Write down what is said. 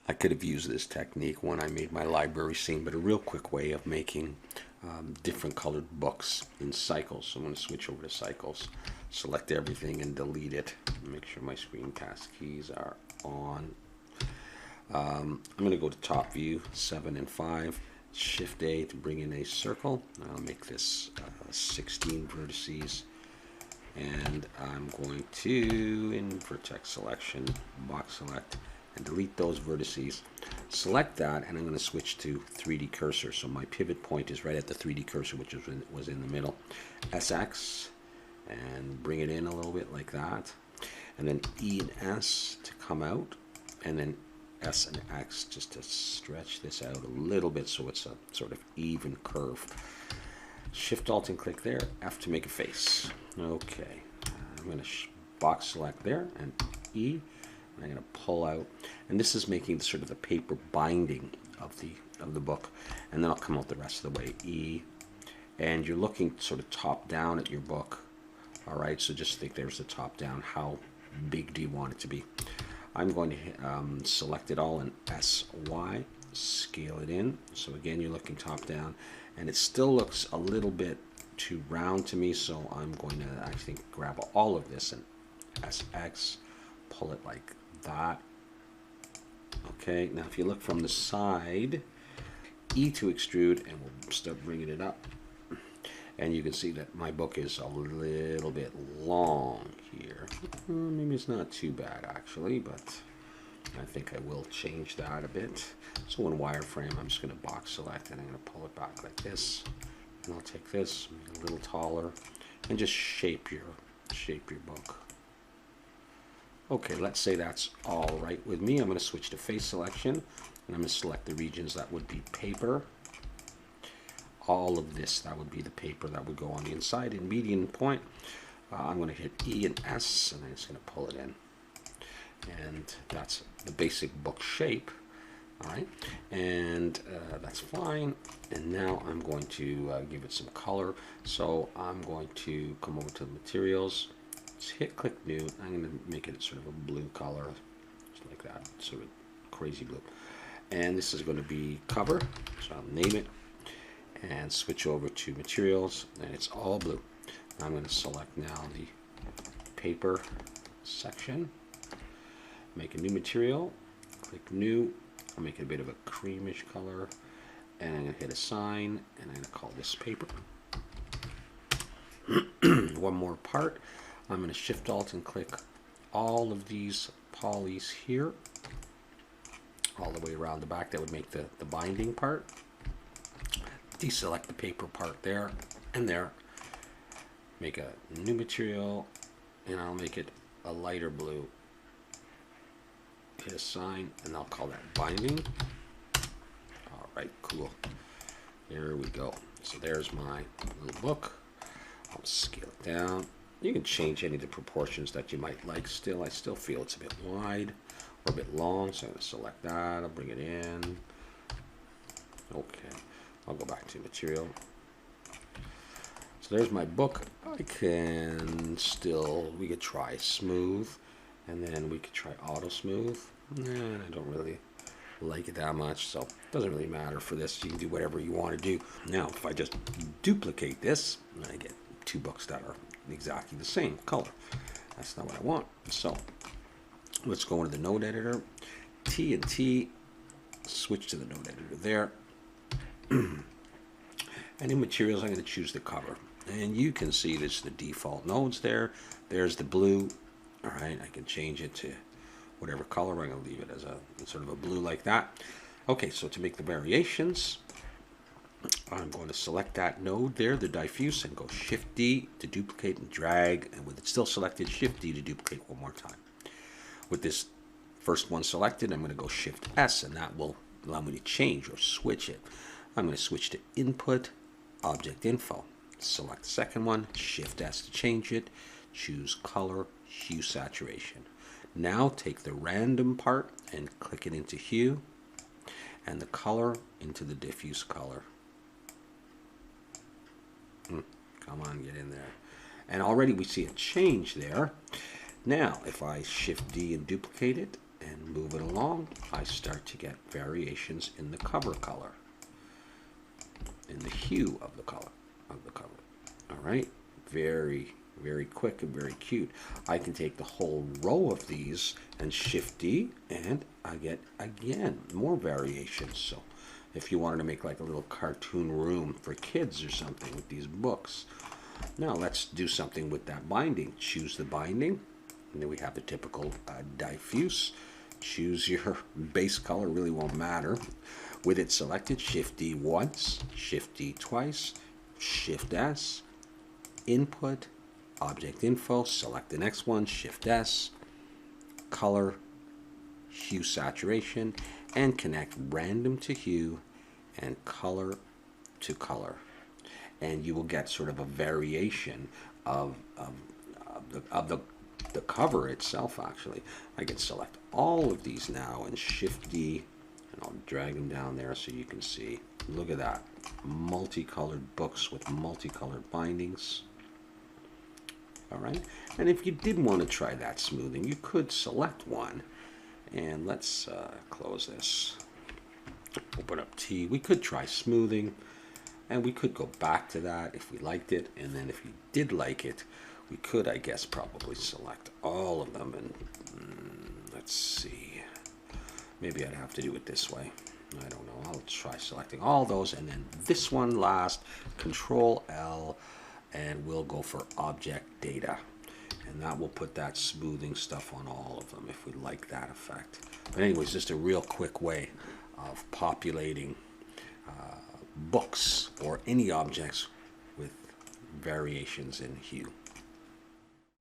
I could have used this technique when I made my library scene, but a real quick way of making different colored books in cycles. So I'm going to switch over to cycles, select everything and delete it. Make sure my screencast keys are on. I'm going to go to top view, 7 and 5, Shift A to bring in a circle. I'll make this 16 vertices, and I'm going to, in vertex selection, box select, and delete those vertices. Select that, and I'm going to switch to 3D cursor. So my pivot point is right at the 3D cursor, which was in the middle. SX, and bring it in a little bit like that. And then E and S to come out, and then S and X just to stretch this out a little bit so it's a sort of even curve. Shift Alt and click there, F to make a face. Okay, I'm going to box select there, and E. I'm going to pull out, and this is making the sort of the paper binding of the book, and then I'll come out the rest of the way. E, and you're looking sort of top down at your book. All right, so just think there's the top down. How big do you want it to be? I'm going to select it all in SY, scale it in. So again, you're looking top down, and it still looks a little bit too round to me, so I'm going to, I think, grab all of this and SX, pull it like that. Okay, now if you look from the side, E to extrude, and we'll start bringing it up. And you can see that my book is a little bit long here. Maybe it's not too bad actually, but I think I will change that a bit. So in wireframe, I'm just going to box select, and I'm going to pull it back like this. And I'll take this, make it a little taller, and just shape your book. Okay, let's say that's all right with me. I'm going to switch to face selection, and I'm going to select the regions that would be paper. All of this, that would be the paper that would go on the inside. In median point, I'm going to hit E and S, and I'm just going to pull it in. And that's the basic book shape. All right, and that's fine. And now I'm going to give it some color. So I'm going to come over to the materials. Hit click new. I'm going to make it sort of a blue color, just like that, sort of crazy blue. And this is going to be cover, so I'll name it and switch over to materials, and it's all blue. I'm going to select now the paper section, make a new material, click new. I'll make it a bit of a creamish color, and I'm going to hit assign, and I'm going to call this paper. One more part. I'm going to shift alt and click all of these polys here, all the way around the back. That would make the binding part. Deselect the paper part there and there. Make a new material, and I'll make it a lighter blue. Hit assign, and I'll call that binding. All right, cool. There we go. So there's my little book. I'll scale it down. You can change any of the proportions that you might like still. I still feel it's a bit wide or a bit long, so I'm going to select that. I'll bring it in. Okay, I'll go back to material. So there's my book. I can still, we could try smooth, and then we could try auto smooth. I don't really like it that much, so it doesn't really matter for this. You can do whatever you want to do. Now, if I just duplicate this, I get two books that are exactly the same color. That's not what I want. So let's go into the node editor, T and T, switch to the node editor there. And in materials, I'm going to choose the cover, and you can see this the default nodes there. There's the blue. All right, I can change it to whatever color. I'm going to leave it as a sort of a blue like that. Okay, so to make the variations, I'm going to select that node there, the diffuse, and go Shift D to duplicate and drag, and with it still selected, Shift D to duplicate one more time. With this first one selected, I'm going to go Shift S, and that will allow me to change or switch it. I'm going to switch to Input, Object Info. Select the second one, Shift S to change it, choose Color, Hue Saturation. Now take the random part and click it into Hue, and the color into the diffuse color. Come on, get in there. And already we see a change there. Now, if I Shift D and duplicate it and move it along, I start to get variations in the cover color, in the hue of the color of the cover. All right, very, very quick and very cute. I can take the whole row of these and Shift D, and I get again more variations. So if you wanted to make like a little cartoon room for kids or something with these books. Now let's do something with that binding. Choose the binding, and then we have the typical diffuse. Choose your base color, really won't matter. With it selected, Shift D once, Shift D twice, Shift S, Input, Object Info, select the next one, Shift S, Color, Hue Saturation, and connect Random to Hue and Color to Color. And you will get sort of a variation of the cover itself, actually. I can select all of these now and Shift D, and I'll drag them down there so you can see. Look at that. Multicolored books with multicolored bindings. All right. And if you did want to try that smoothing, you could select one. And let's close this. Open up T. We could try smoothing. And we could go back to that if we liked it. And then if you did like it, we could, I guess, probably select all of them. And let's see. Maybe I'd have to do it this way. I don't know. I'll try selecting all those. And then this one last, Control L. And we'll go for Object Data. And that will put that smoothing stuff on all of them if we like that effect. But anyways, just a real quick way of populating books or any objects with variations in hue.